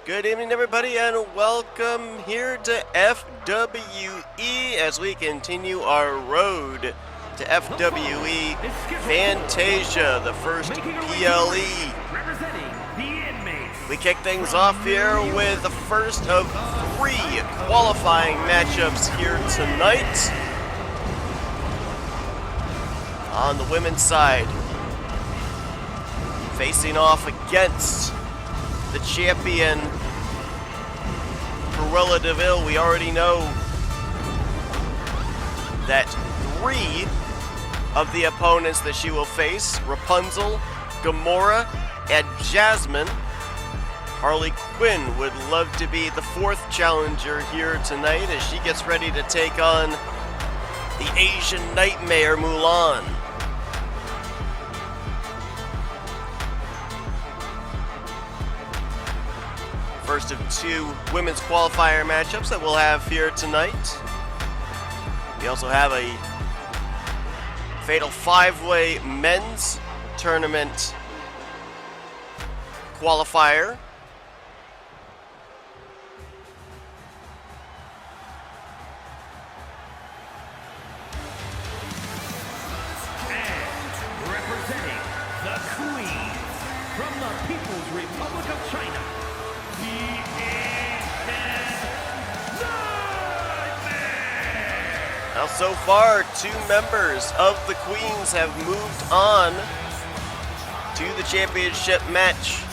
Good evening, everybody, and welcome here to FWE as we continue our road to FWE Fantasia, the first PLE. We kick things off here with the first of 3 qualifying matchups here tonight. On the women's side, facing off against the champion, Cruella DeVille. We already know that 3 of the opponents that she will face, Rapunzel, Gamora, and Jasmine. Harley Quinn would love to be the 4th challenger here tonight as she gets ready to take on the Asian Nightmare, Mulan. First of 2 women's qualifier matchups that we'll have here tonight. We also have a fatal 5-way men's tournament qualifier. And representing the Queens from the People's Republic of China, Now, so far, 2 members of the Queens have moved on to the championship match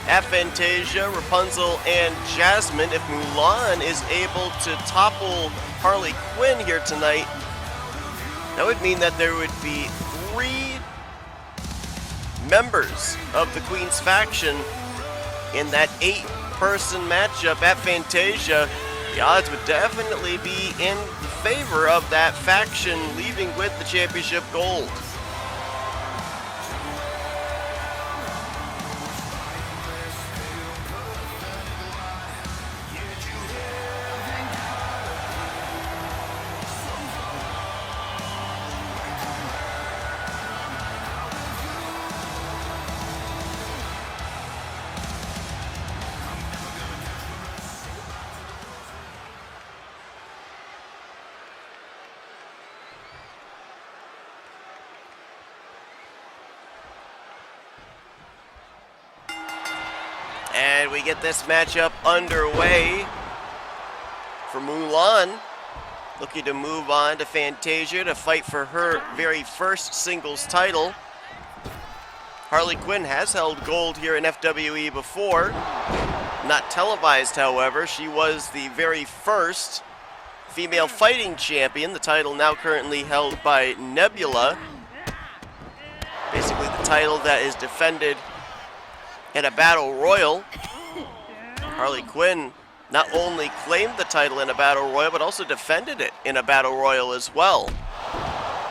at Fantasia, Rapunzel and Jasmine. If Mulan is able to topple Harley Quinn here tonight, that would mean that there would be 3 members of the Queen's faction in that 8-person matchup at Fantasia. The odds would definitely be in favor of that faction leaving with the championship gold. And we get this matchup underway for Mulan, looking to move on to Fantasia to fight for her very first singles title. Harley Quinn has held gold here in FWE before. Not televised, however. She was the very first female fighting champion, the title now currently held by Nebula. Basically the title that is defended in a battle royal. Harley Quinn not only claimed the title in a battle royal, but also defended it in a battle royal as well,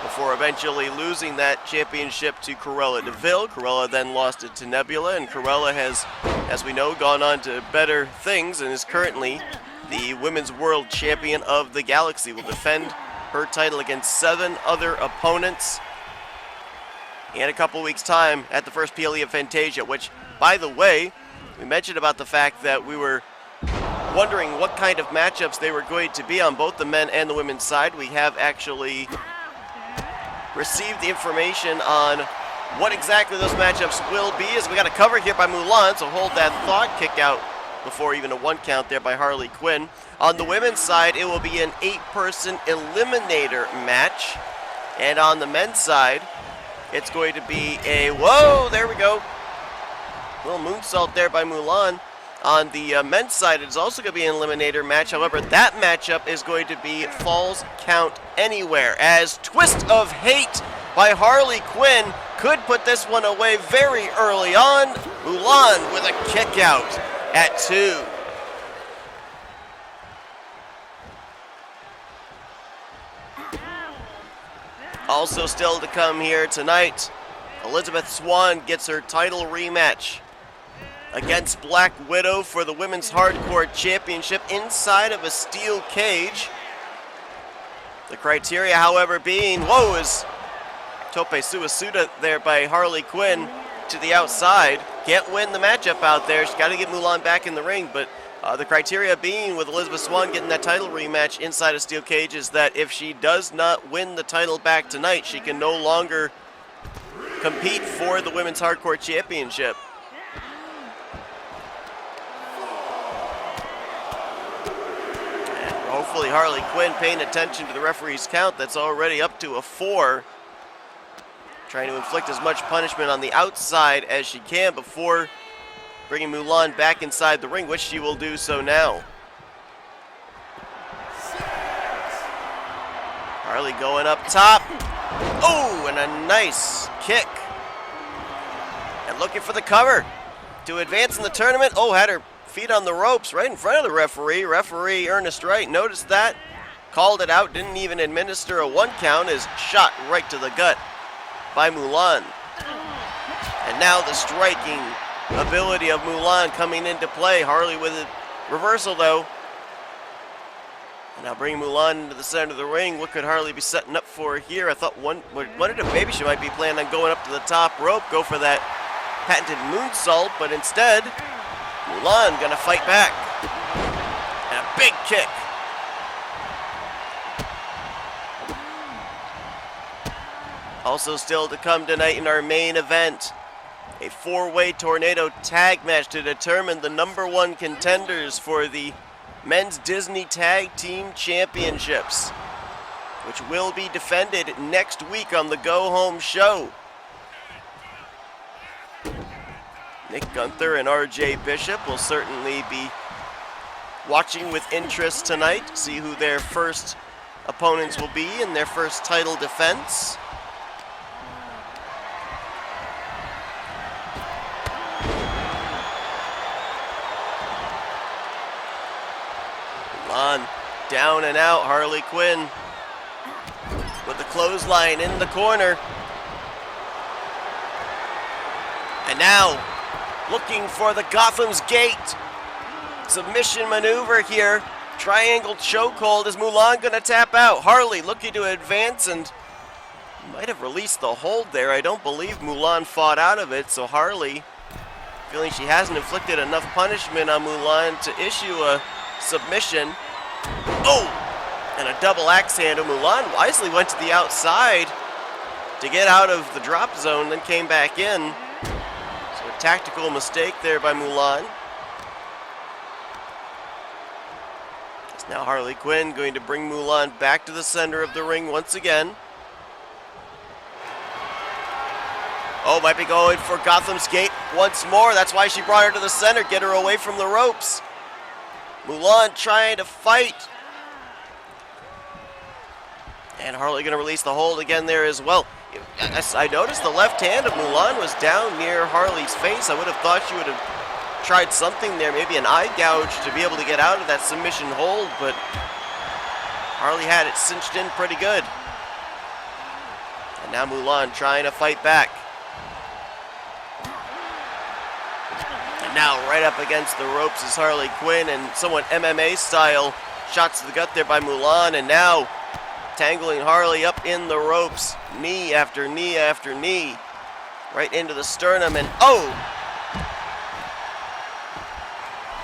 before eventually losing that championship to Cruella DeVille. Cruella then lost it to Nebula, and Cruella has, as we know, gone on to better things and is currently the Women's World Champion of the Galaxy. Will defend her title against 7 other opponents in a couple weeks' time at the first PLE of Fantasia, which, by the way, we mentioned about the fact that we were wondering what kind of matchups they were going to be on both the men and the women's side. We have actually received the information on what exactly those matchups will be, as we got a cover here by Mulan, so hold that thought. Kick out before even a 1 count there by Harley Quinn. On the women's side, it will be an 8-person eliminator match, and on the men's side, it's going to be a, whoa, there we go, little moonsault there by Mulan. On the men's side, it is also going to be an eliminator match. However, that matchup is going to be Falls Count Anywhere, as Twist of Hate by Harley Quinn could put this one away very early on. Mulan with a kick out at 2. Also still to come here tonight, Elizabeth Swann gets her title rematch against Black Widow for the Women's Hardcore Championship inside of a steel cage. The criteria, however, being, whoa, is Tope Suicida there by Harley Quinn to the outside. can't win the matchup out there. She's got to get Mulan back in the ring, but the criteria being with Elizabeth Swann getting that title rematch inside a steel cage is that if she does not win the title back tonight, she can no longer compete for the Women's Hardcore Championship. And hopefully Harley Quinn paying attention to the referee's count. That's already up to a 4. Trying to inflict as much punishment on the outside as she can before bringing Mulan back inside the ring, which she will do so now. Harley going up top. Oh, and a nice kick. And looking for the cover to advance in the tournament. Oh, had her feet on the ropes right in front of the referee. Referee Ernest Wright noticed that, called it out, didn't even administer a 1 count, is shot right to the gut by Mulan. And now the striking ability of Mulan coming into play. Harley with a reversal though. And now bringing Mulan into the center of the ring. What could Harley be setting up for here? I thought wondered if maybe she might be planning on going up to the top rope, go for that patented moonsault, but instead Mulan gonna fight back. And a big kick. Also still to come tonight in our main event, a 4-way tornado tag match to determine the #1 contenders for the Men's Disney Tag Team Championships, which will be defended next week on the Go Home show. Nick Gunther and RJ Bishop will certainly be watching with interest tonight, see who their first opponents will be in their first title defense. On down and out, Harley Quinn with the clothesline in the corner. And now looking for the Gotham's Gate submission maneuver here. Triangle chokehold. Is Mulan gonna tap out? Harley looking to advance and might have released the hold there. I don't believe Mulan fought out of it, so Harley, feeling she hasn't inflicted enough punishment on Mulan to issue a submission. Oh, and a double axe handle. Mulan wisely went to the outside to get out of the drop zone, then came back in. So a tactical mistake there by Mulan. It's now Harley Quinn going to bring Mulan back to the center of the ring once again. Oh, might be going for Gotham's Gate once more. That's why she brought her to the center, get her away from the ropes. Mulan trying to fight. And Harley going to release the hold again there as well. I noticed the left hand of Mulan was down near Harley's face. I would have thought she would have tried something there, maybe an eye gouge to be able to get out of that submission hold, but Harley had it cinched in pretty good. And now Mulan trying to fight back. Now right up against the ropes is Harley Quinn, and somewhat MMA style shots to the gut there by Mulan, and now tangling Harley up in the ropes, knee after knee after knee, right into the sternum, and oh!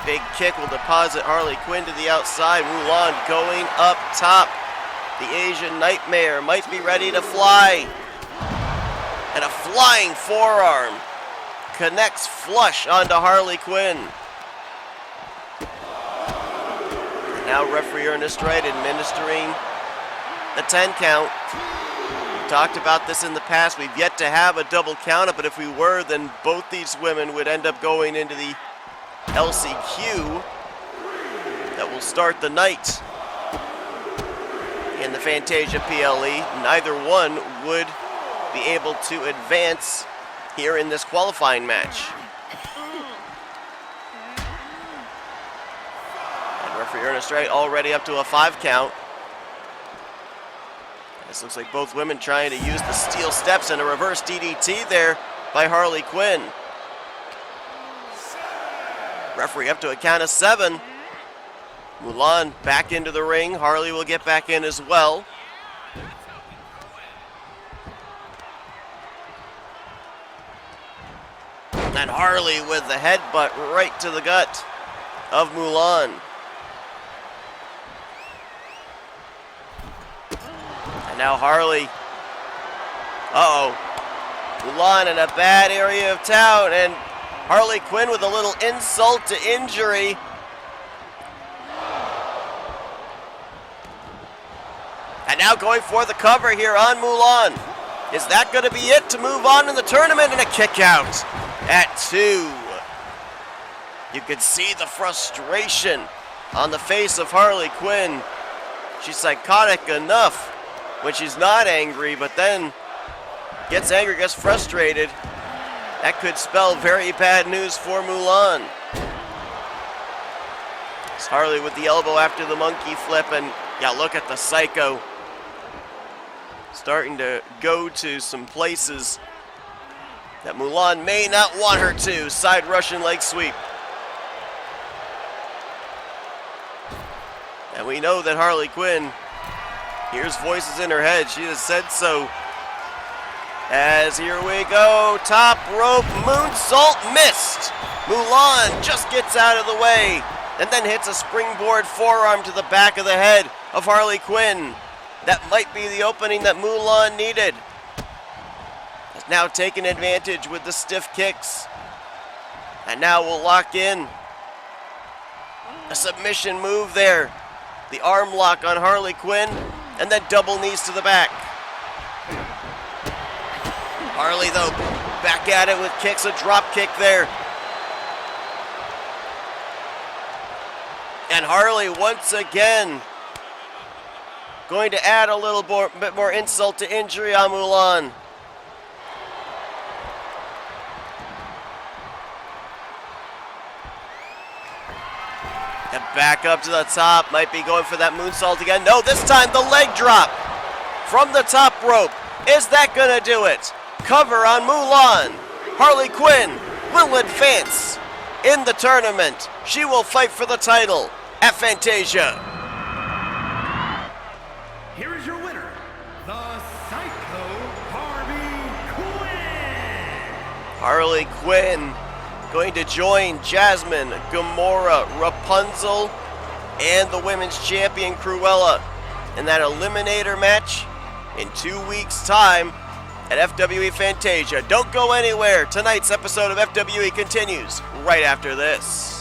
Big kick will deposit Harley Quinn to the outside. Mulan going up top. The Asian Nightmare might be ready to fly. And a flying forearm connects flush onto Harley Quinn. And now referee Ernest Wright administering the 10 count. We talked about this in the past. We've yet to have a double count up, but if we were, then both these women would end up going into the LCQ that will start the night in the Fantasia PLE. Neither one would be able to advance here in this qualifying match. And referee Ernest Wright already up to a 5 count. This looks like both women trying to use the steel steps and a reverse DDT there by Harley Quinn. Referee up to a count of 7. Mulan back into the ring. Harley will get back in as well. And Harley with the headbutt right to the gut of Mulan. And now Harley. Uh-oh. Mulan in a bad area of town, and Harley Quinn with a little insult to injury. And now going for the cover here on Mulan. Is that going to be it to move on in the tournament? And a kick out at 2. You can see the frustration on the face of Harley Quinn. She's psychotic enough when she's not angry, but then gets angry, gets frustrated. That could spell very bad news for Mulan. It's Harley with the elbow after the monkey flip, and yeah, look at the psycho. Starting to go to some places that Mulan may not want her to. Side Russian leg sweep. And we know that Harley Quinn hears voices in her head. She has said so. As here we go, top rope moonsault missed. Mulan just gets out of the way and then hits a springboard forearm to the back of the head of Harley Quinn. That might be the opening that Mulan needed. Has now taken advantage with the stiff kicks. And now we'll lock in. A submission move there. The arm lock on Harley Quinn, and then double knees to the back. Harley, though, back at it with kicks, a drop kick there. And Harley once again going to add a little bit more insult to injury on Mulan. And back up to the top, might be going for that moonsault again. No, this time the leg drop from the top rope. Is that gonna do it? Cover on Mulan. Harley Quinn will advance in the tournament. She will fight for the title at Fantasia. Here is your winner, the Psycho Harley Quinn. Harley Quinn going to join Jasmine, Gamora, Rapunzel, and the women's champion Cruella in that eliminator match in 2 weeks' time at FWE Fantasia. Don't go anywhere. Tonight's episode of FWE continues right after this.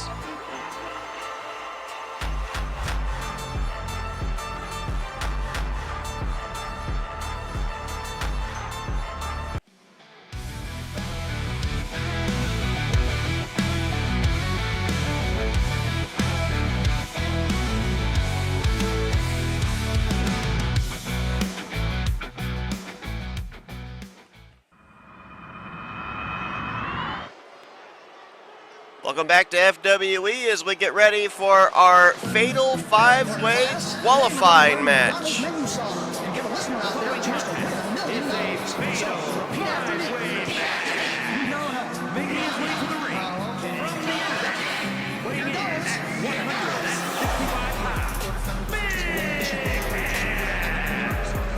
Welcome back to FWE as we get ready for our Fatal 5-Way qualifying match.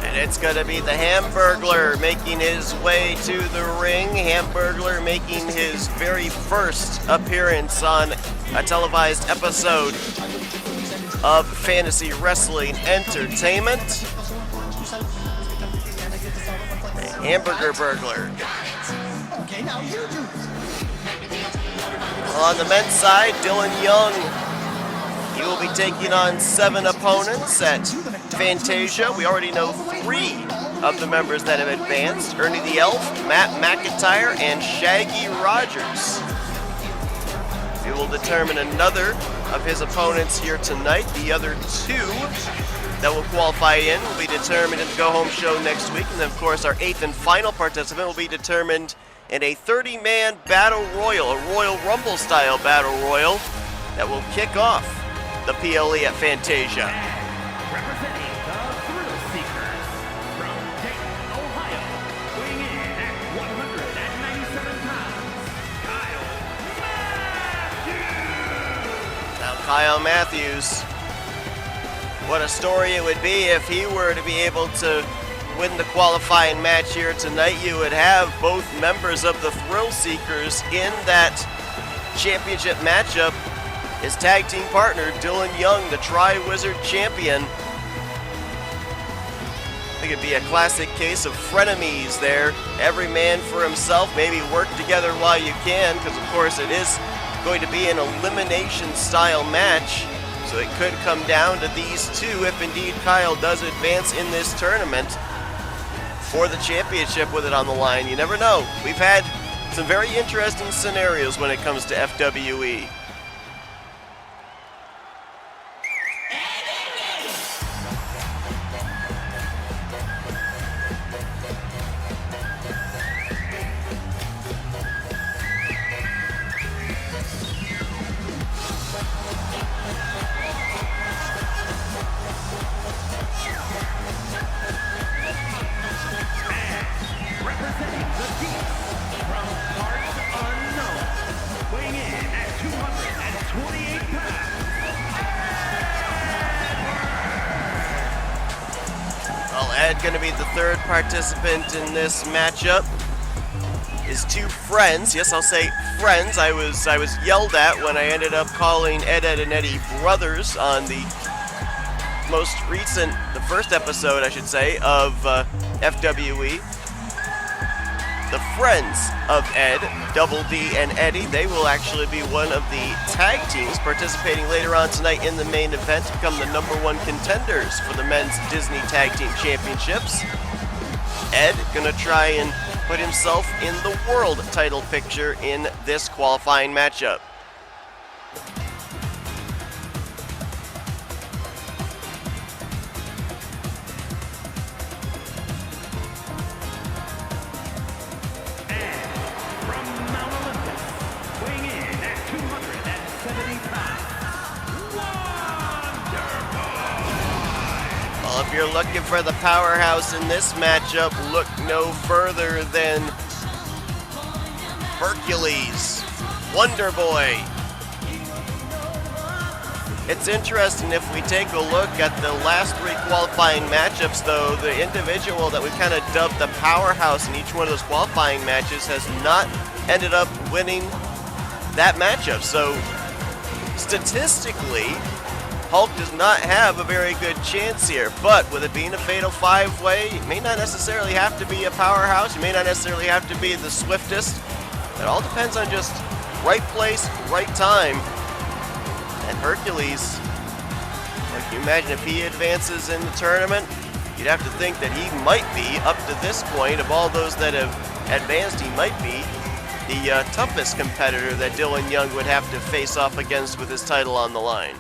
And it's going to be the Hamburglar making his way to the ring. Hamburglar making his very first appearance on a televised episode of Fantasy Wrestling Entertainment. The Hamburger Burglar. Well, on the men's side, Dylan Young. He will be taking on 7 opponents at Fantasia. We already know 3 of the members that have advanced. Ernie the Elf, Matt McIntyre, and Shaggy Rogers. We will determine another of his opponents here tonight. The other 2 that will qualify in will be determined in the go-home show next week. And then, of course, our 8th and final participant will be determined in a 30-man battle royal, a Royal Rumble-style battle royal that will kick off the PLE at Fantasia. Representing the Thrill Seekers from Dayton, Ohio, weighing in at 197 pounds, Kyle Matthews. Now Kyle Matthews, what a story it would be if he were to be able to win the qualifying match here tonight, you would have both members of the Thrill Seekers in that championship matchup. His tag team partner, Dylan Young, the Tri-Wizard champion. I think it'd be a classic case of frenemies there. Every man for himself, maybe work together while you can, because of course it is going to be an elimination style match. So it could come down to these two if indeed Kyle does advance in this tournament for the championship with it on the line. You never know. We've had some very interesting scenarios when it comes to FWE. Going to be the third participant in this matchup. His two friends, yes, I'll say friends. I was yelled at when I ended up calling Ed and Eddie brothers on the most recent, the first episode, I should say, of FWE. The friends of Ed, Double D and Eddie, they will actually be one of the tag teams participating later on tonight in the main event to become the #1 contenders for the men's Disney Tag Team Championships. Ed gonna try and put himself in the world title picture in this qualifying matchup. If you're looking for the powerhouse in this matchup, look no further than Hercules, Wonder Boy. It's interesting if we take a look at the last three qualifying matchups, though, the individual that we've kind of dubbed the powerhouse in each one of those qualifying matches has not ended up winning that matchup. So statistically, Hulk does not have a very good chance here, but with it being a fatal five-way, it may not necessarily have to be a powerhouse, you may not necessarily have to be the swiftest. It all depends on just right place, right time. And Hercules, like you imagine if he advances in the tournament, you'd have to think that he might be, up to this point, of all those that have advanced, he might be the toughest competitor that Dylan Young would have to face off against with his title on the line.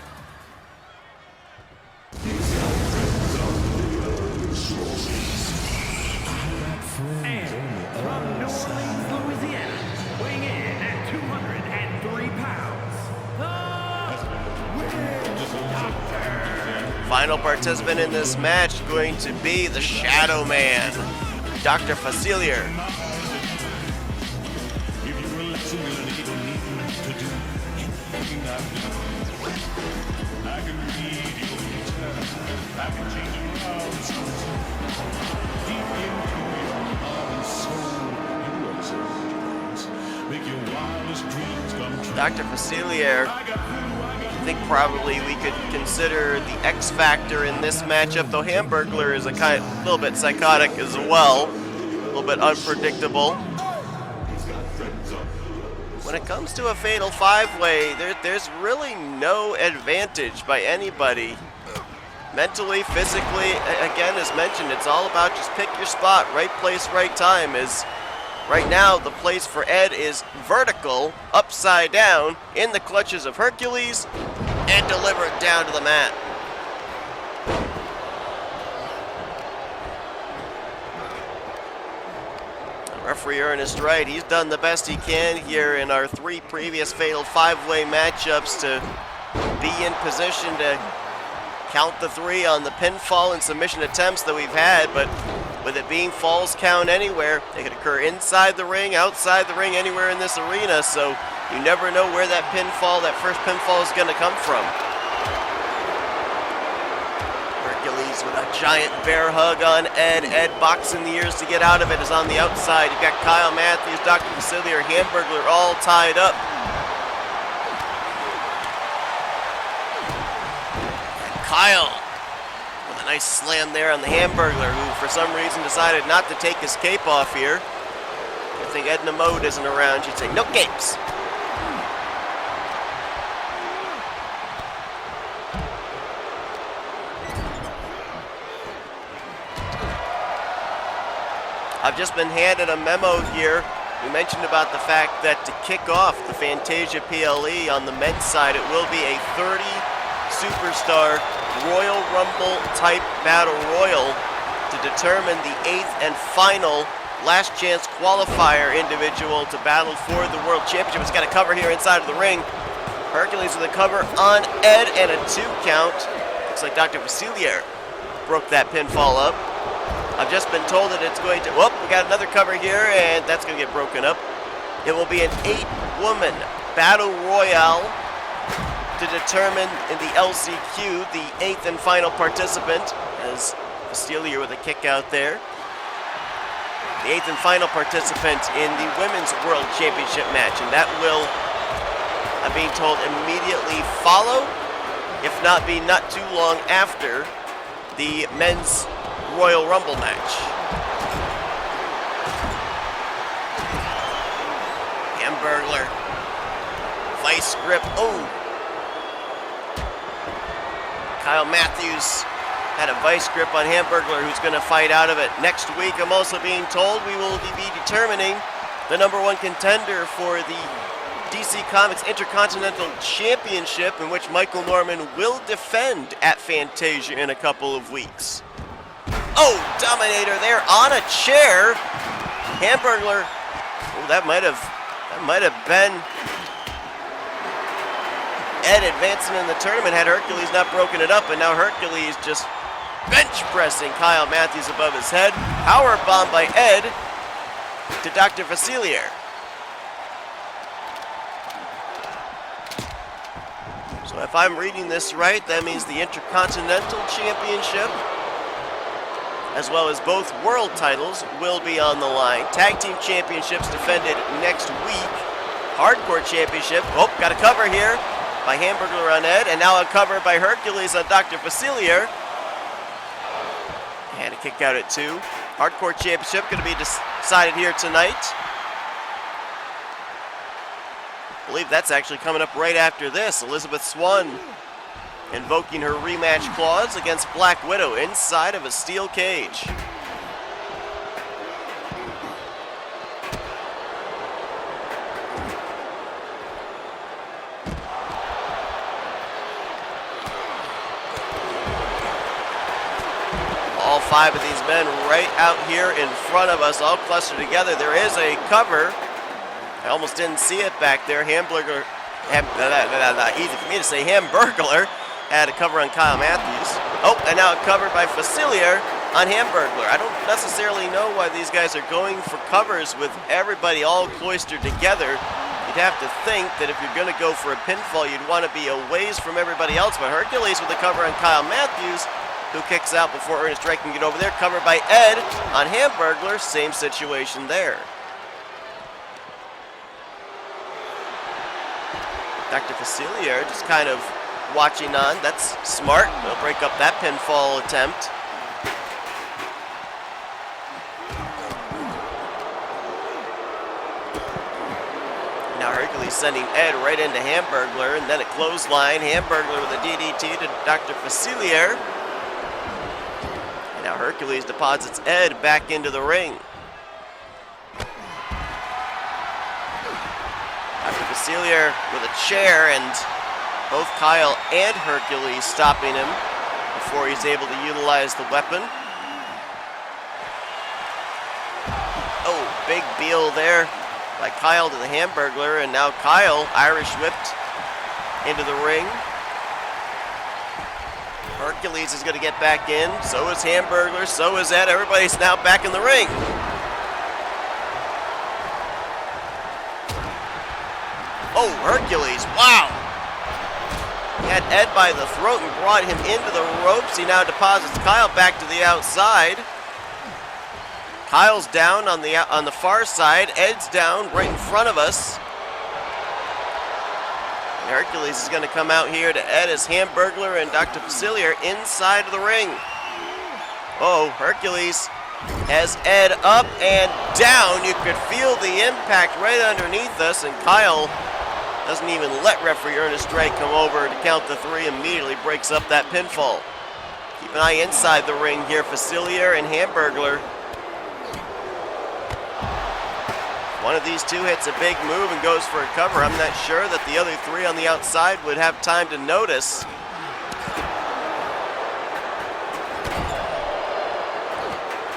Final participant in this match going to be the Shadow Man, Dr. Facilier. Dr. Facilier, I think probably we could consider the X factor in this matchup, though Hamburglar is a little bit psychotic as well, a little bit unpredictable. When it comes to a fatal five-way, there's really no advantage by anybody. Mentally, physically, again, as mentioned, it's all about just pick your spot, right place, right time. Is right now the place for Ed is vertical, upside down, in the clutches of Hercules, and deliver it down to the mat. Referee Ernest Wright, he's done the best he can here in our three previous fatal five-way matchups to be in position to count the three on the pinfall and submission attempts that we've had, but with it being falls count anywhere, they could occur inside the ring, outside the ring, anywhere in this arena, so you never know where that pinfall, that first pinfall is going to come from. Hercules Hercules with a giant bear hug on Ed. Ed boxing the ears to get out of it is on the outside. You've got Kyle Matthews, Dr. Facilier, Hamburglar all tied up. And Kyle with a nice slam there on the Hamburglar, who for some reason decided not to take his cape off here. I think Edna Mode isn't around. She'd say, no capes. I've just been handed a memo here. We mentioned about the fact that to kick off the Fantasia PLE on the men's side, it will be a 30 superstar Royal Rumble type battle royal to determine the 8th and final last chance qualifier individual to battle for the World Championship. It's got a cover here inside of the ring. Hercules with a cover on Ed and a 2 count. Looks like Dr. Facilier broke that pinfall up. I've just been told that it's going to, whoop, we got another cover here, and that's going to get broken up. It will be an 8-woman battle royale to determine in the LCQ the 8th and final participant, as Facilier with a kick out there. The 8th and final participant in the Women's World Championship match, and that will, I'm being told, immediately follow, if not be not too long after the Men's Royal Rumble match. Hamburglar, vice grip. Oh! Kyle Matthews had a vice grip on Hamburglar, who's going to fight out of it. Next week, I'm also being told we will be determining the #1 contender for the DC Comics Intercontinental Championship, in which Michael Norman will defend at Fantasia in a couple of weeks. Oh, Dominator there on a chair. Hamburglar. Oh, that might have been Ed advancing in the tournament had Hercules not broken it up, and now Hercules just bench pressing Kyle Matthews above his head. Power bomb by Ed to Dr. Facilier. So if I'm reading this right, that means the Intercontinental Championship, as well as both world titles, will be on the line. Tag team championships defended next week. Hardcore championship, oh, got a cover here by Hamburglar on Ed, and now a cover by Hercules on Dr. Facilier. And a kick out at 2. Hardcore championship going to be decided here tonight. I believe that's actually coming up right after this. Elizabeth Swann invoking her rematch clause against Black Widow inside of a steel cage. All 5 of these men right out here in front of us, all clustered together. There is a cover. I almost didn't see it back there. Hamburglar, easy for me to say, Hamburglar had a cover on Kyle Matthews. Oh, and now a cover by Facilier on Hamburglar. I don't necessarily know why these guys are going for covers with everybody all cloistered together. You'd have to think that if you're going to go for a pinfall, you'd want to be a ways from everybody else. But Hercules with a cover on Kyle Matthews, who kicks out before Ernest Drake can get over there. Covered by Ed on Hamburglar. Same situation there. Dr. Facilier just kind of watching on. That's smart. They'll break up that pinfall attempt. Now Hercules sending Ed right into Hamburglar, and then a clothesline. Hamburglar with a DDT to Dr. Facilier. And now Hercules deposits Ed back into the ring. Dr. Facilier with a chair, and both Kyle and Hercules stopping him before he's able to utilize the weapon. Oh, big Beal there by Kyle to the Hamburglar, and now Kyle Irish whipped into the ring. Hercules is going to get back in. So is Hamburglar, so is Ed. Everybody's now back in the ring. Oh, Hercules, wow. had Ed by the throat and brought him into the ropes. He now deposits Kyle back to the outside. Kyle's down on the far side. Ed's down right in front of us. And Hercules is going to come out here to Ed as Hamburglar and Dr. Facilier inside of the ring. Oh, Hercules has Ed up and down. You could feel the impact right underneath us, and Kyle doesn't even let referee Ernest Drake come over to count the 3, immediately breaks up that pinfall. Keep an eye inside the ring here, Facilier and Hamburglar. One of these two hits a big move and goes for a cover. I'm not sure that the other 3 on the outside would have time to notice.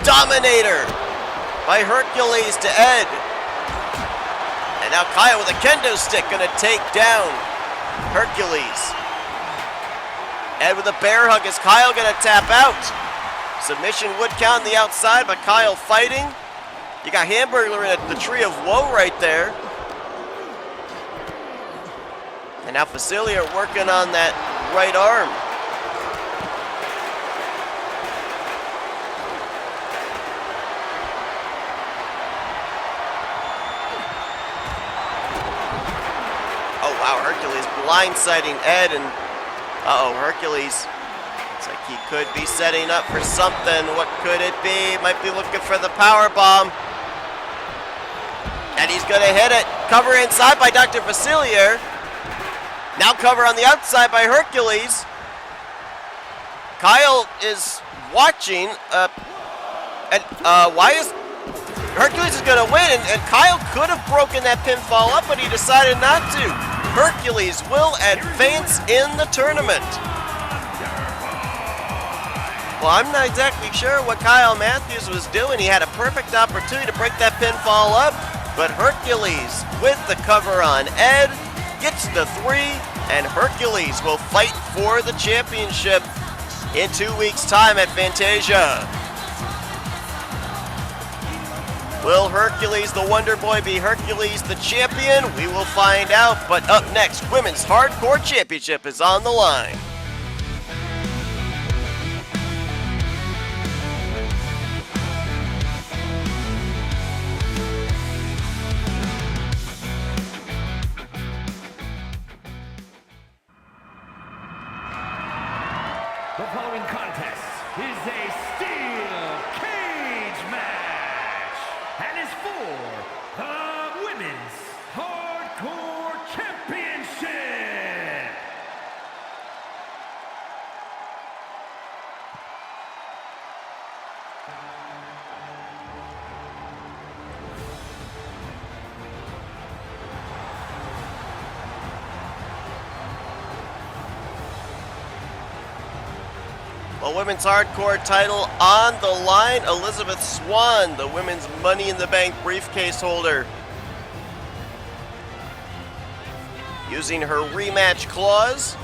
Dominator by Hercules to Ed. And now Kyle with a kendo stick gonna take down Hercules. Ed with a bear hug. Is Kyle gonna tap out? Submission would count on the outside, but Kyle fighting. You got Hamburglar in the tree of woe right there. And now Facilier working on that right arm. Oh wow, Hercules blindsiding Ed, and Hercules looks like he could be setting up for something. What could it be? Might be looking for the power bomb. And he's going to hit it. Cover inside by Dr. Facilier. Now cover on the outside by Hercules. Kyle is watching. Why is Hercules is going to win? And Kyle could have broken that pinfall up, but he decided not to. Hercules will advance in the tournament. Well, I'm not exactly sure what Kyle Matthews was doing. He had a perfect opportunity to break that pinfall up. But Hercules with the cover on Ed gets the 3, and Hercules will fight for the championship in 2 weeks' time at Fantasia. Will Hercules the Wonder Boy be Hercules the champion? We will find out, but up next, Women's Hardcore Championship is on the line. The following contest is a steel cage match and is for the Women's Hardcore Championship. A women's hardcore title on the line. Elizabeth Swann, the women's Money in the Bank briefcase holder, using her rematch clause,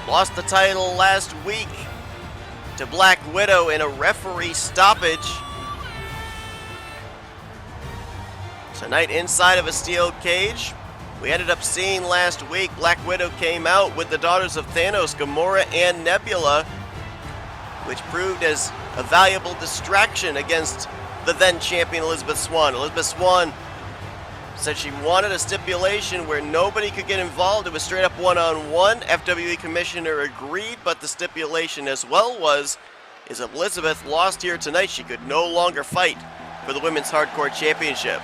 lost the title last week to Black Widow in a referee stoppage. Tonight inside of a steel cage. We ended up seeing last week Black Widow came out with the daughters of Thanos, Gamora and Nebula, which proved as a valuable distraction against the then champion Elizabeth Swann. Elizabeth Swann said she wanted a stipulation where nobody could get involved. It was straight up one-on-one. FWE commissioner agreed, but the stipulation as well is if Elizabeth lost here tonight, she could no longer fight for the Women's Hardcore Championship.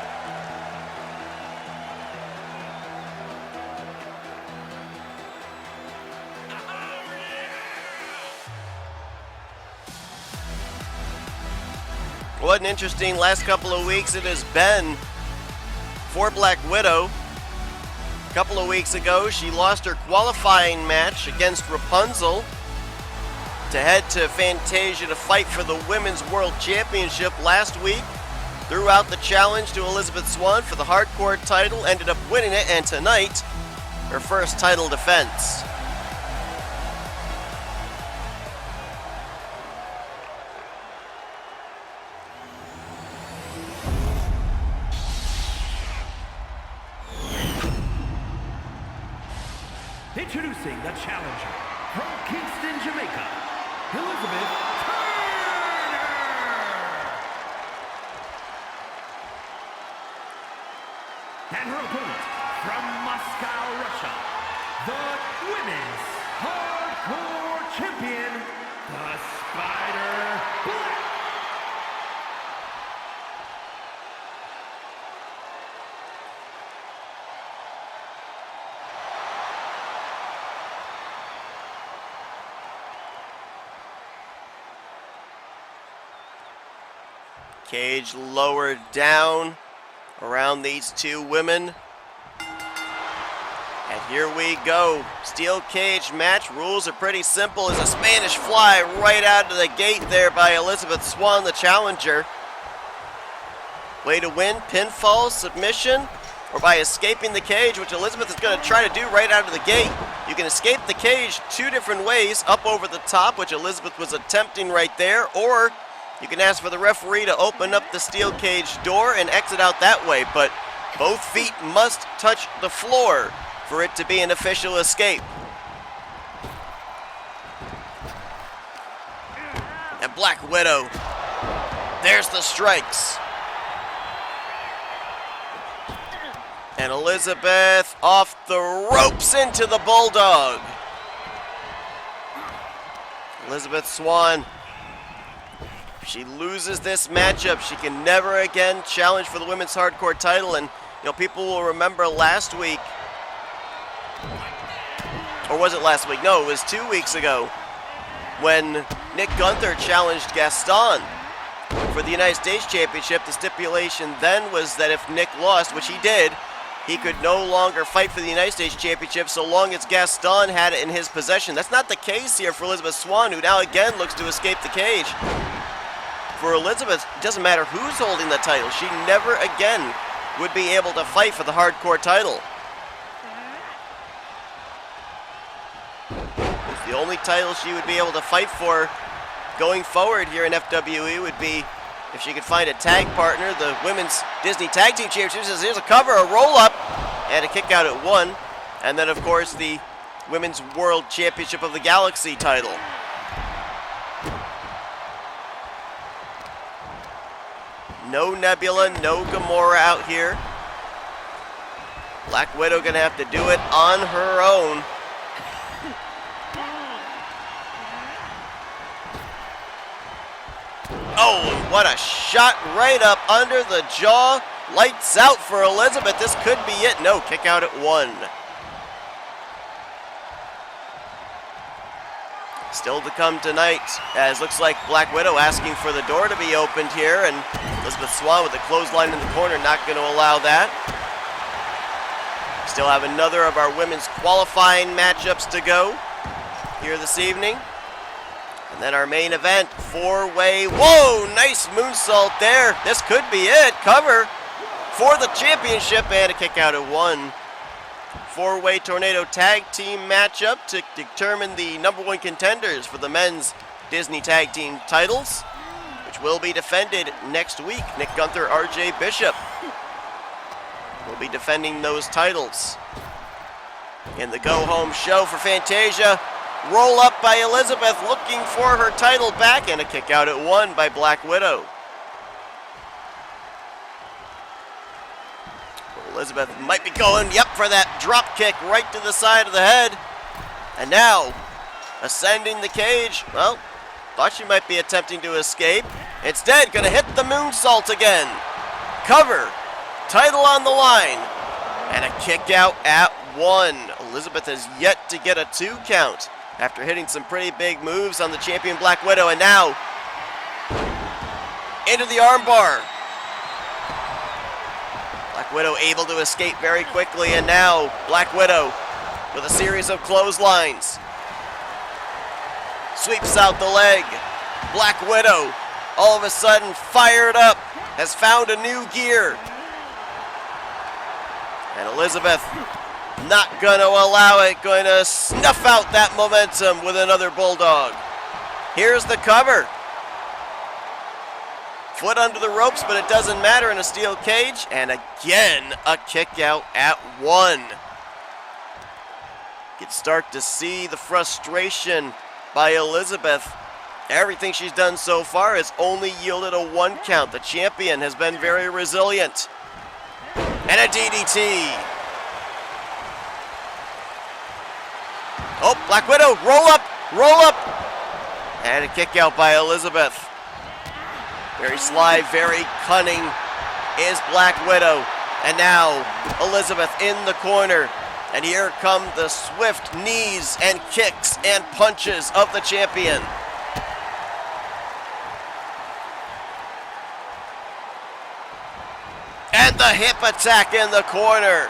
What an interesting last couple of weeks it has been for Black Widow. A couple of weeks ago, she lost her qualifying match against Rapunzel to head to Fantasia to fight for the Women's World Championship. Last week, threw out the challenge to Elizabeth Swann for the hardcore title, ended up winning it, and tonight, her first title defense. The Introducing the challenger from Kingston, Jamaica, Elizabeth Swann. And her opponent from Moscow, Russia, the women's hardcore champion, the Spider Black. Cage lowered down around these two women. And here we go. Steel cage match. Rules are pretty simple. Is a Spanish fly right out of the gate there by Elizabeth Swann, the challenger. Way to win, pinfall, submission, or by escaping the cage, which Elizabeth is going to try to do right out of the gate. You can escape the cage two different ways, up over the top, which Elizabeth was attempting right there, or you can ask for the referee to open up the steel cage door and exit out that way, but both feet must touch the floor for it to be an official escape. And Black Widow, there's the strikes. And Elizabeth off the ropes into the Bulldog. Elizabeth Swann, if she loses this matchup, she can never again challenge for the women's hardcore title. And you know, people will remember last week, or was it last week? No, it was 2 weeks ago, when Nick Gunther challenged Gaston for the United States Championship. The stipulation then was that if Nick lost, which he did, he could no longer fight for the United States Championship so long as Gaston had it in his possession. That's not the case here for Elizabeth Swann, who now again looks to escape the cage. For Elizabeth, it doesn't matter who's holding the title. She never again would be able to fight for the hardcore title. The only title she would be able to fight for going forward here in FWE would be if she could find a tag partner. The Women's Disney Tag Team Championships. Here's a cover, a roll-up, and a kick out at 1. And then, of course, the Women's World Championship of the Galaxy title. No Nebula, no Gamora out here. Black Widow gonna have to do it on her own. Oh, what a shot right up under the jaw. Lights out for Elizabeth. This could be it. No, kick out at 1. Still to come tonight, as looks like Black Widow asking for the door to be opened here, and Elizabeth Swann with the clothesline in the corner, not going to allow that. Still have another of our women's qualifying matchups to go here this evening. And then our main event, 4-way, whoa, nice moonsault there. This could be it, cover for the championship, and a kick out at 1. 4-way tornado tag team matchup to determine the #1 contenders for the men's Disney tag team titles, which will be defended next week. Nick Gunther, RJ Bishop will be defending those titles. In the go-home show for Fantasia, roll up by Elizabeth looking for her title back, and a kick out at 1 by Black Widow. Elizabeth might be going, yep, for that drop kick right to the side of the head. And now, ascending the cage. Well, thought she might be attempting to escape. Instead, gonna hit the moonsault again. Cover, title on the line, and a kick out at 1. Elizabeth has yet to get a 2 count after hitting some pretty big moves on the champion Black Widow. And now, into the armbar. Black Widow able to escape very quickly, and now Black Widow with a series of clotheslines. Sweeps out the leg. Black Widow, all of a sudden fired up, has found a new gear. And Elizabeth not going to allow it, going to snuff out that momentum with another Bulldog. Here's the cover. Foot under the ropes, but it doesn't matter in a steel cage. And again, a kick out at 1. You can start to see the frustration by Elizabeth. Everything she's done so far has only yielded a 1 count. The champion has been very resilient. And a DDT. Oh, Black Widow, roll up, roll up. And a kick out by Elizabeth. Very sly, very cunning is Black Widow. And now Elizabeth in the corner. And here come the swift knees and kicks and punches of the champion. And the hip attack in the corner.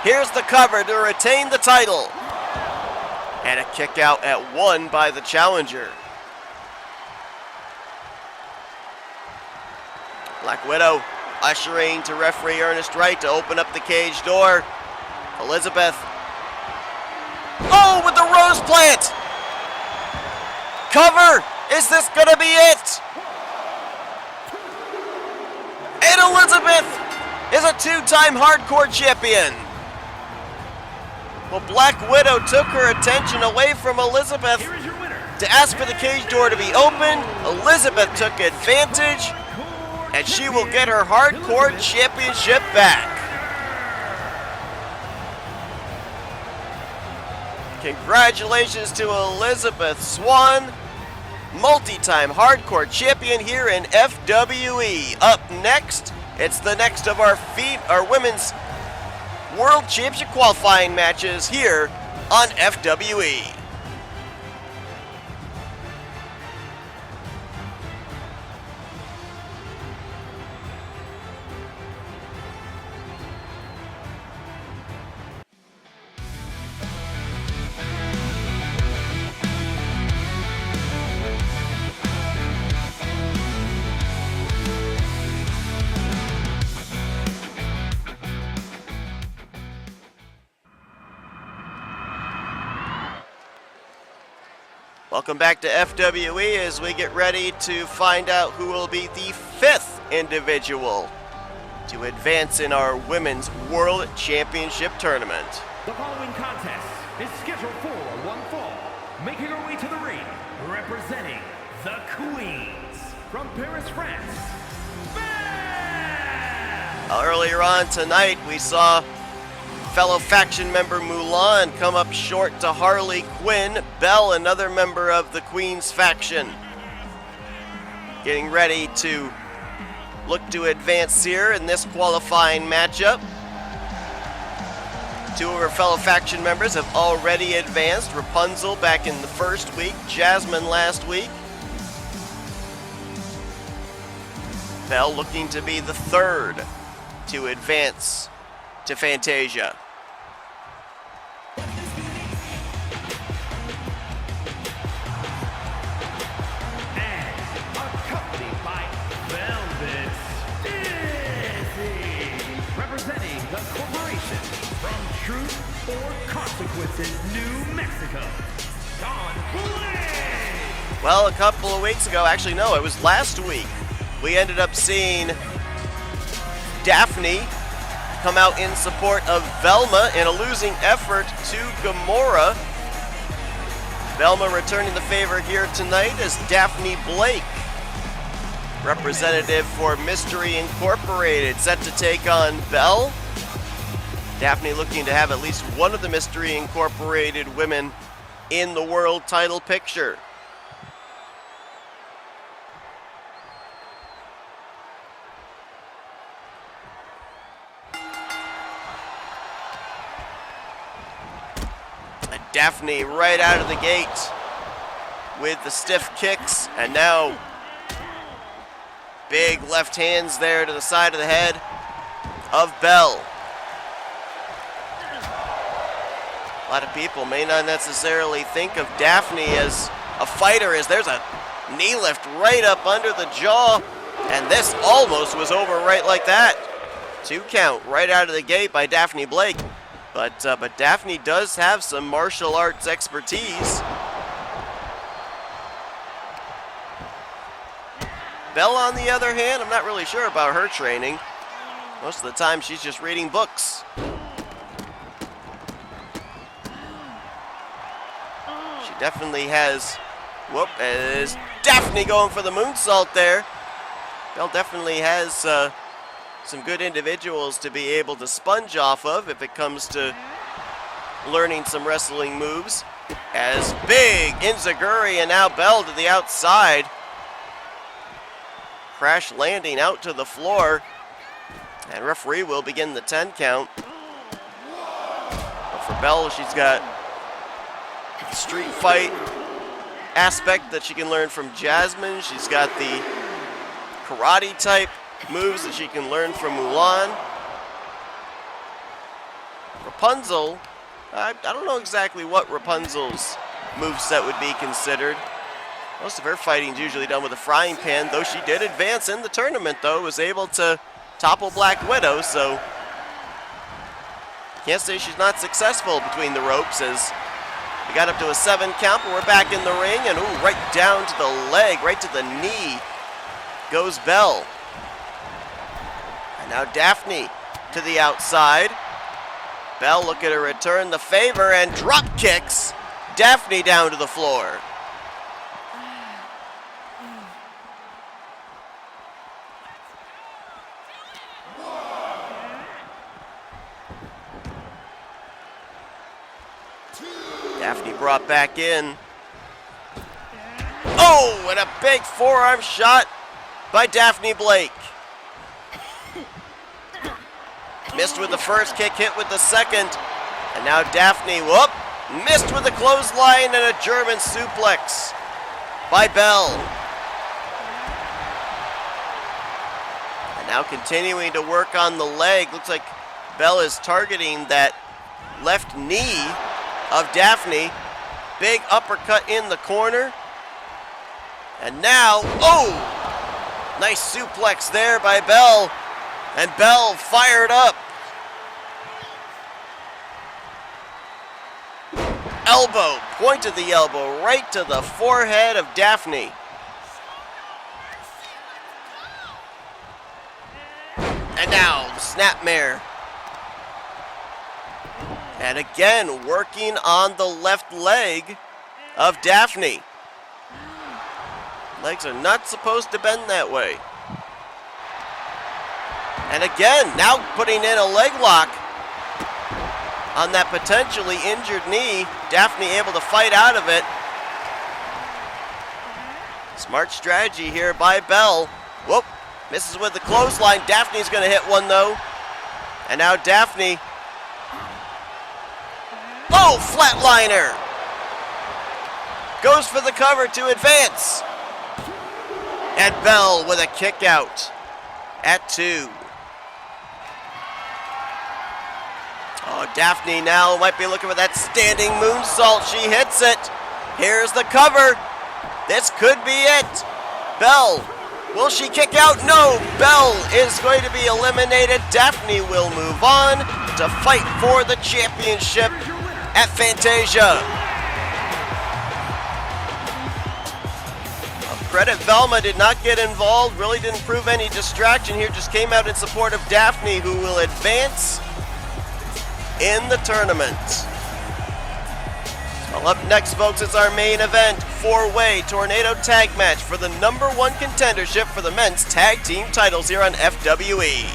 Here's the cover to retain the title. And a kick out at 1 by the challenger. Black Widow ushering to referee Ernest Wright to open up the cage door. Elizabeth. Oh, with the rose plant. Cover. Is this going to be it? And Elizabeth is a 2-time hardcore champion. Well, Black Widow took her attention away from Elizabeth to ask for the cage door to be opened. Elizabeth took advantage, and she will get her hardcore championship back. Congratulations to Elizabeth Swann, multi-time hardcore champion here in FWE. Up next, it's the next of our women's World Championship qualifying matches here on FWE. Welcome back to FWE as we get ready to find out who will be the 5th individual to advance in our Women's World Championship Tournament. The following contest is scheduled for one fall. Making her way to the ring, representing the Queens from Paris, France. Belle! Earlier on tonight, we saw fellow faction member Mulan come up short to Harley Quinn. Belle, another member of the Queen's faction, getting ready to look to advance here in this qualifying matchup. 2 of her fellow faction members have already advanced. Rapunzel back in the first week, Jasmine last week. Belle looking to be the 3rd to advance to Fantasia. And accompanied by Velvet Dizzy, representing the corporation from Truth or Consequences, New Mexico, Dawn Blade. Well, a couple of weeks ago, actually no, it was last week, we ended up seeing Daphne come out in support of Velma in a losing effort to Gamora. Velma returning the favor here tonight as Daphne Blake, representative for Mystery Incorporated, set to take on Belle. Daphne looking to have at least one of the Mystery Incorporated women in the world title picture. Daphne right out of the gate with the stiff kicks, and now big left hands there to the side of the head of Belle. A lot of people may not necessarily think of Daphne as a fighter, as there's a knee lift right up under the jaw, and this almost was over right like that. 2 count right out of the gate by Daphne Blake. But Daphne does have some martial arts expertise. Belle, on the other hand, I'm not really sure about her training. Most of the time, she's just reading books. definitely has, is Daphne going for the moonsault there. Bell definitely has some good individuals to be able to sponge off of if it comes to learning some wrestling moves. As big Inzaguri and now Bell to the outside. Crash landing out to the floor. And referee will begin the 10 count. But for Bell, she's got the street fight aspect that she can learn from Jasmine. She's got the karate type moves that she can learn from Mulan. Rapunzel, I don't know exactly what Rapunzel's moveset would be considered. Most of her fighting is usually done with a frying pan, though she did advance in the tournament, though, was able to topple Black Widow, so can't say she's not successful between the ropes as we got up to a 7 count, but we're back in the ring, and right down to the leg, right to the knee goes Bell. And now Daphne to the outside. Bell looking to return the favor and drop kicks Daphne down to the floor. Daphne brought back in. Oh, and a big forearm shot by Daphne Blake. Missed with the first kick, hit with the second. And now Daphne, missed with a clothesline and a German suplex by Bell. And now continuing to work on the leg. Looks like Bell is targeting that left knee of Daphne. Big uppercut in the corner. And now, nice suplex there by Bell. And Bell fired up. Elbow, point of the elbow, right to the forehead of Daphne. And now, the snapmare. And again, working on the left leg of Daphne. Legs are not supposed to bend that way. And again, now putting in a leg lock on that potentially injured knee. Daphne able to fight out of it. Smart strategy here by Bell. Misses with the clothesline. Daphne's going to hit one though. And now Daphne. Flatliner. Goes for the cover to advance. And Bell with a kick out at 2. Daphne now might be looking for that standing moonsault. She hits it. Here's the cover. This could be it. Bell, will she kick out? No, Bell is going to be eliminated. Daphne will move on to fight for the championship at Fantasia. Credit Velma did not get involved, really didn't prove any distraction here, just came out in support of Daphne, who will advance in the tournament. Well, up next, folks, is our main event, 4-way tornado tag match for the #1 contendership for the men's tag team titles here on FWE.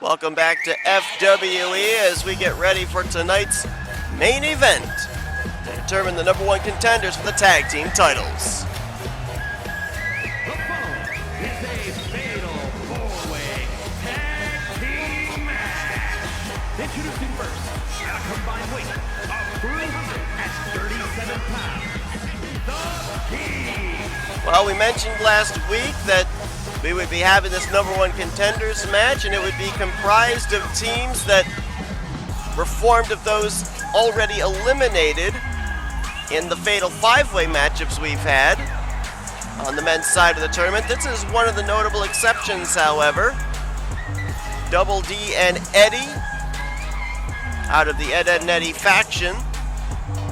Welcome back to FWE as we get ready for tonight's main event to determine the #1 contenders for the tag team titles. The following is a fatal 4-way tag team match. Introducing first, at a combined weight of 337 pounds, the King. Well, we mentioned last week that we would be having this #1 contenders match, and it would be comprised of teams that were formed of those already eliminated in the fatal 5-way matchups we've had. on the men's side of the tournament. This is one of the notable exceptions, however. Double D and Eddie, out of the Ed, Ed, and Eddie faction.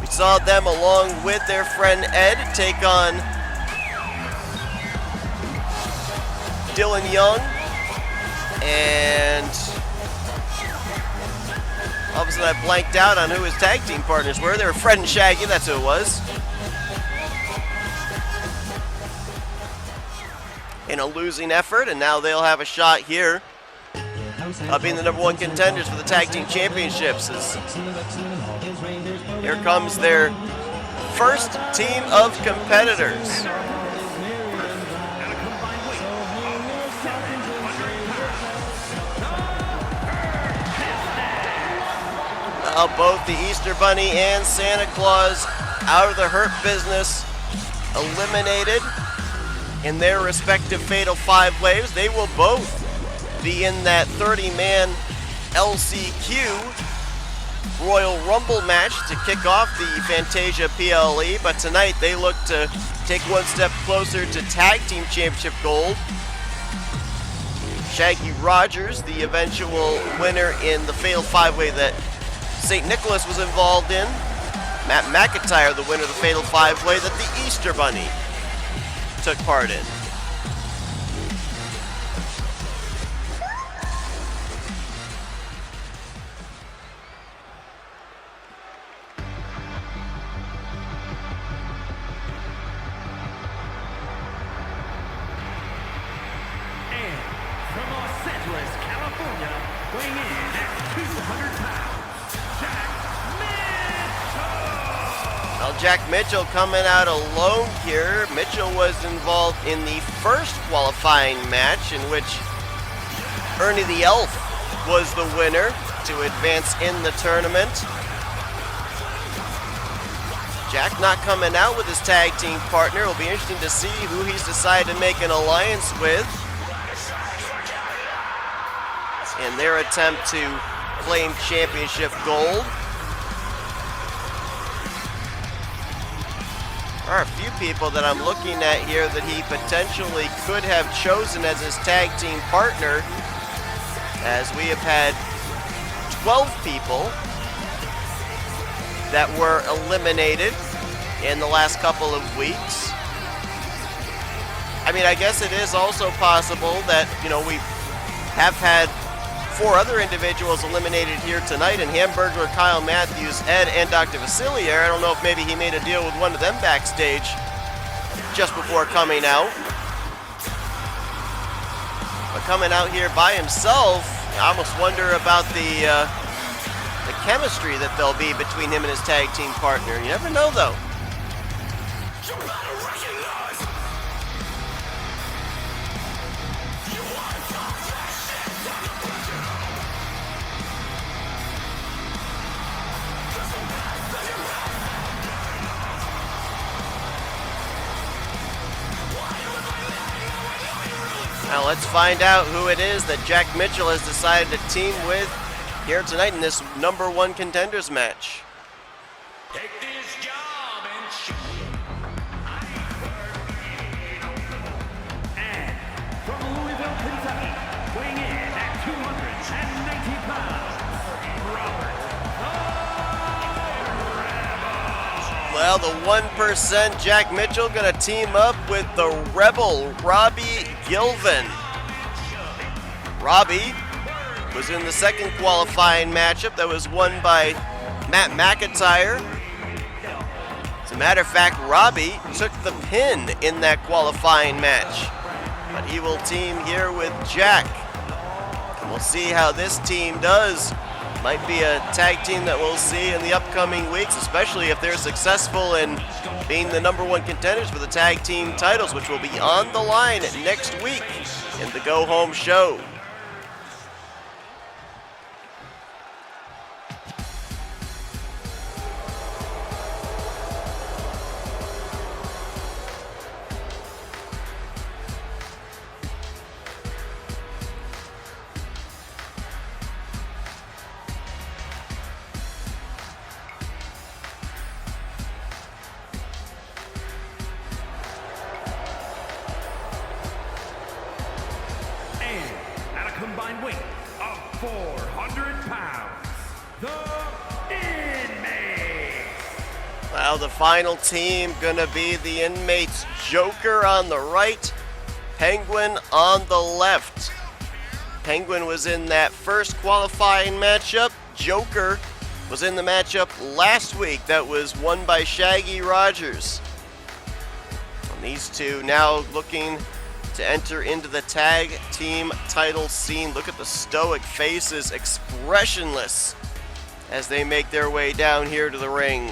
We saw them along with their friend Ed take on Dylan Young, and all of a sudden I blanked out on who his tag team partners were. They were Fred and Shaggy, that's who it was. In a losing effort, and now they'll have a shot here being the #1 contenders for the tag team championships. Here comes their first team of competitors. Both the Easter Bunny and Santa Claus out of the Hurt Business, eliminated in their respective Fatal 5-Ways. They will both be in that 30-man LCQ Royal Rumble match to kick off the Fantasia PLE, but tonight they look to take one step closer to Tag Team Championship gold. Shaggy Rogers, the eventual winner in the Fatal 5-Way that St. Nicholas was involved in. Matt McIntyre, the winner of the Fatal 5-Way that the Easter Bunny took part in. And from Los Angeles, California, weighing in at 200 pounds, Jack Mitchell! Well, Jack Mitchell coming out alone here. Mitchell was involved in the first qualifying match in which Ernie the Elf was the winner to advance in the tournament. Jack not coming out with his tag team partner. It'll be interesting to see who he's decided to make an alliance with in their attempt to claim championship gold. There are a few people that I'm looking at here that he potentially could have chosen as his tag team partner, as we have had 12 people that were eliminated in the last couple of weeks. I mean, I guess it is also possible that, you know, we have had 4 other individuals eliminated here tonight, and Hamburglar, Kyle Matthews, Ed, and Dr. Vasilier. I don't know if maybe he made a deal with one of them backstage just before coming out. But coming out here by himself, I almost wonder about the chemistry that there'll be between him and his tag team partner. You never know, though. Now let's find out who it is that Jack Mitchell has decided to team with here tonight in this #1 contenders match. Take this job and And from Louisville, Kentucky, weighing in at 290 pounds, Robert the Rebel. Well, the 1% Jack Mitchell gonna team up with the Rebel, Robbie Gilvin. Robbie was in the second qualifying matchup that was won by Matt McIntyre. As a matter of fact, Robbie took the pin in that qualifying match, but he will team here with Jack. And we'll see how this team does. Might be a tag team that we'll see in the upcoming weeks, especially if they're successful in being the #1 contenders for the tag team titles, which will be on the line next week in the Go Home show. combined weight of 400 pounds, the Inmates. Well, the final team gonna be the Inmates. Joker on the right, Penguin on the left. Penguin was in that first qualifying matchup. Joker was in the matchup last week that was won by Shaggy Rogers. And these two now looking to enter into the tag team title scene. Look at the stoic faces, expressionless, as they make their way down here to the ring.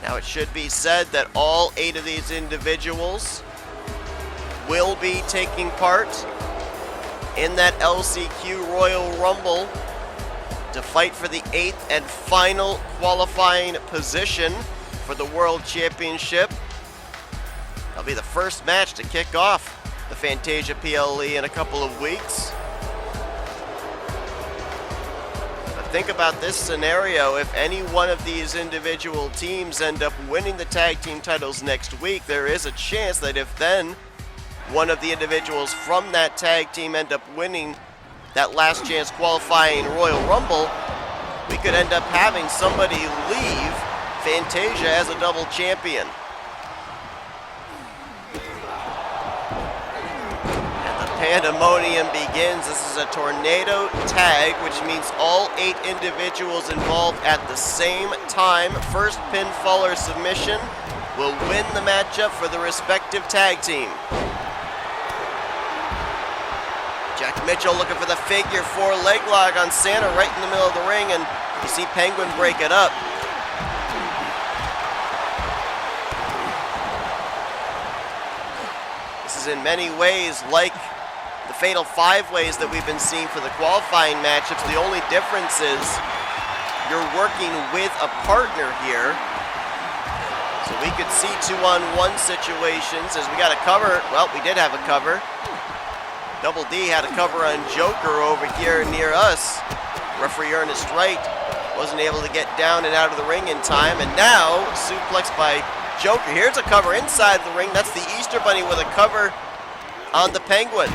Now it should be said that all 8 of these individuals will be taking part in that LCQ Royal Rumble to fight for the 8th and final qualifying position for the World Championship. That'll be the first match to kick off the Fantasia PLE in a couple of weeks. But think about this scenario. If any one of these individual teams end up winning the tag team titles next week, there is a chance that if then one of the individuals from that tag team end up winning that last chance qualifying Royal Rumble, we could end up having somebody leave Fantasia as a double champion. And the pandemonium begins. This is a tornado tag, which means all 8 individuals involved at the same time. First pinfall or submission will win the matchup for the respective tag team. Jack Mitchell looking for the figure 4 leg lock on Santa right in the middle of the ring, and you see Penguin break it up. This is in many ways like the Fatal 5-Ways that we've been seeing for the qualifying matchups. The only difference is you're working with a partner here. So we could see 2-on-1 situations as we got a cover. Well, we did have a cover. Double D had a cover on Joker over here near us. Referee Ernest Wright wasn't able to get down and out of the ring in time. And now, suplex by Joker. Here's a cover inside the ring. That's the Easter Bunny with a cover on the Penguin.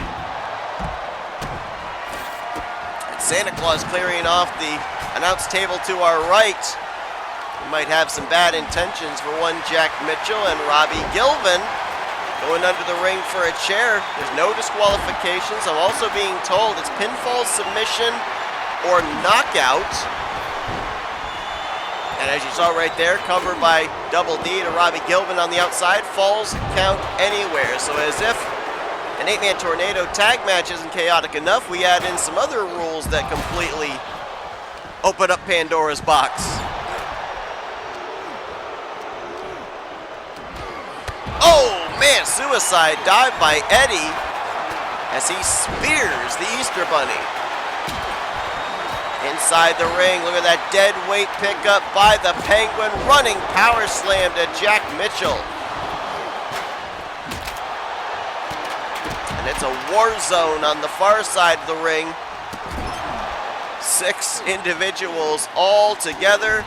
And Santa Claus clearing off the announce table to our right. We might have some bad intentions for one Jack Mitchell and Robbie Gilvin going under the ring for a chair. There's no disqualifications. I'm also being told it's pinfall, submission, or knockout. And as you saw right there, covered by Double D to Robbie Gilvin on the outside, falls count anywhere. So as if an 8-man tornado tag match isn't chaotic enough, we add in some other rules that completely open up Pandora's box. Oh man, suicide dive by Eddie as he spears the Easter Bunny. Inside the ring, look at that dead weight pickup by the Penguin, running power slam to Jack Mitchell. And it's a war zone on the far side of the ring. 6 individuals all together.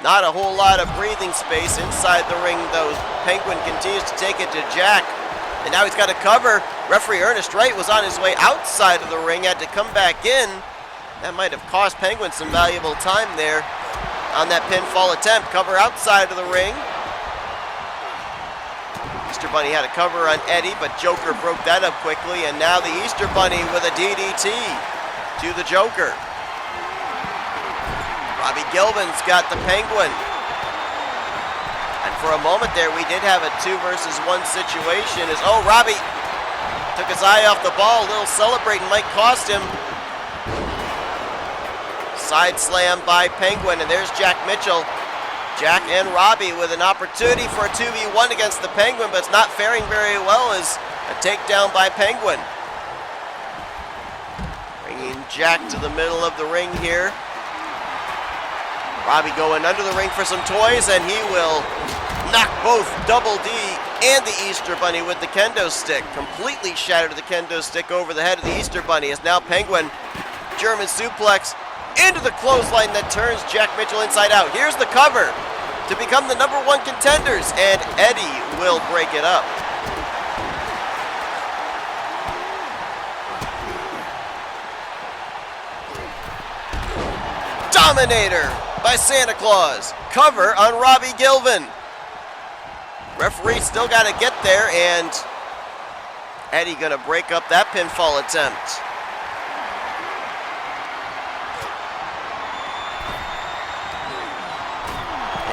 Not a whole lot of breathing space inside the ring, though. Penguin continues to take it to Jack. And now he's got a cover. Referee Ernest Wright was on his way outside of the ring, had to come back in. That might have cost Penguin some valuable time there on that pinfall attempt. Cover outside of the ring. Easter Bunny had a cover on Eddie, but Joker broke that up quickly. And now the Easter Bunny with a DDT to the Joker. Robbie Gilvin's got the Penguin. And for a moment there, we did have a 2 versus 1 situation. Oh, Robbie took his eye off the ball. A little celebrating might cost him. Side slam by Penguin, and there's Jack Mitchell. Jack and Robbie with an opportunity for a 2v1 against the Penguin, but it's not faring very well as a takedown by Penguin. Bringing Jack to the middle of the ring here. Robbie going under the ring for some toys, and he will knock both Double D and the Easter Bunny with the kendo stick. Completely shattered the kendo stick over the head of the Easter Bunny, as now Penguin, German suplex into the clothesline that turns Jack Mitchell inside out. Here's the cover. to become the number 1 contenders, and Eddie will break it up. Dominator by Santa Claus. Cover on Robbie Gilvin. Referee still got to get there, and Eddie going to break up that pinfall attempt.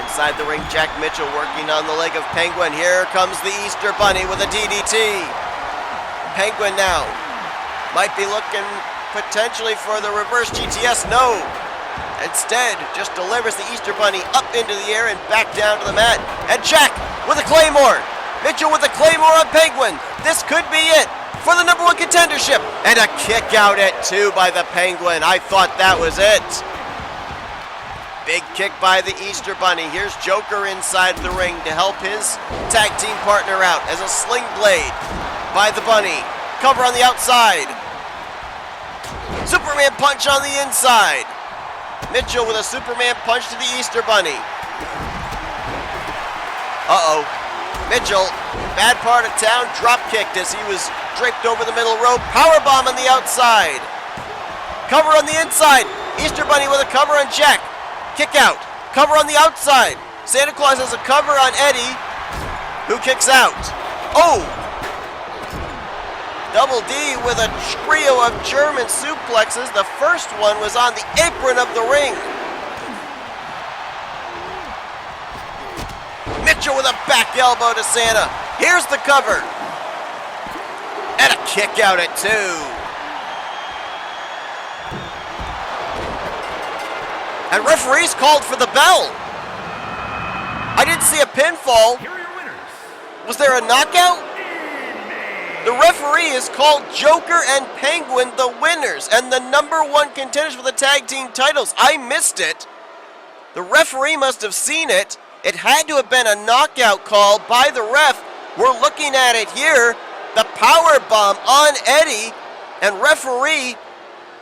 Inside the ring, Jack Mitchell working on the leg of Penguin. Here comes the Easter Bunny with a DDT. Penguin now might be looking potentially for the reverse GTS. No. Instead, just delivers the Easter Bunny up into the air and back down to the mat. And Jack with a Claymore. Mitchell with a Claymore on Penguin. This could be it for the number 1 contendership. And a kick out at 2 by the Penguin. I thought that was it. Big kick by the Easter Bunny. Here's Joker inside the ring to help his tag team partner out as a sling blade by the Bunny. Cover on the outside. Superman punch on the inside. Mitchell with a Superman punch to the Easter Bunny. Uh-oh. Mitchell, bad part of town, drop kicked as he was draped over the middle rope. Powerbomb on the outside. Cover on the inside. Easter Bunny with a cover on Jack. Kick out. Cover on the outside. Santa Claus has a cover on Eddie, who kicks out. Oh! Double D with a trio of German suplexes. The first one was on the apron of the ring. Mitchell with a back elbow to Santa. Here's the cover. And a kick out at 2. And referees called for the bell. I didn't see a pinfall. Here are your winners. Was there a knockout? The referee has called Joker and Penguin the winners and the number 1 contenders for the tag team titles. I missed it. The referee must have seen it. It had to have been a knockout call by the ref. We're looking at it here. The power bomb on Eddie, and referee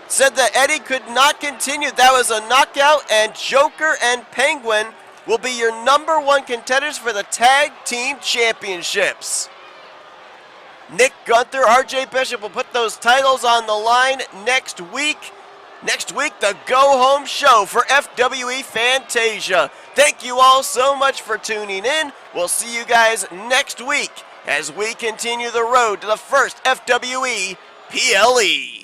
said that Eddie could not continue. That was a knockout, and Joker and Penguin will be your number 1 contenders for the tag team championships. Nick Gunther, RJ Bishop will put those titles on the line next week. Next week, the go-home show for FWE Fantasia. Thank you all so much for tuning in. We'll see you guys next week as we continue the road to the first FWE PLE.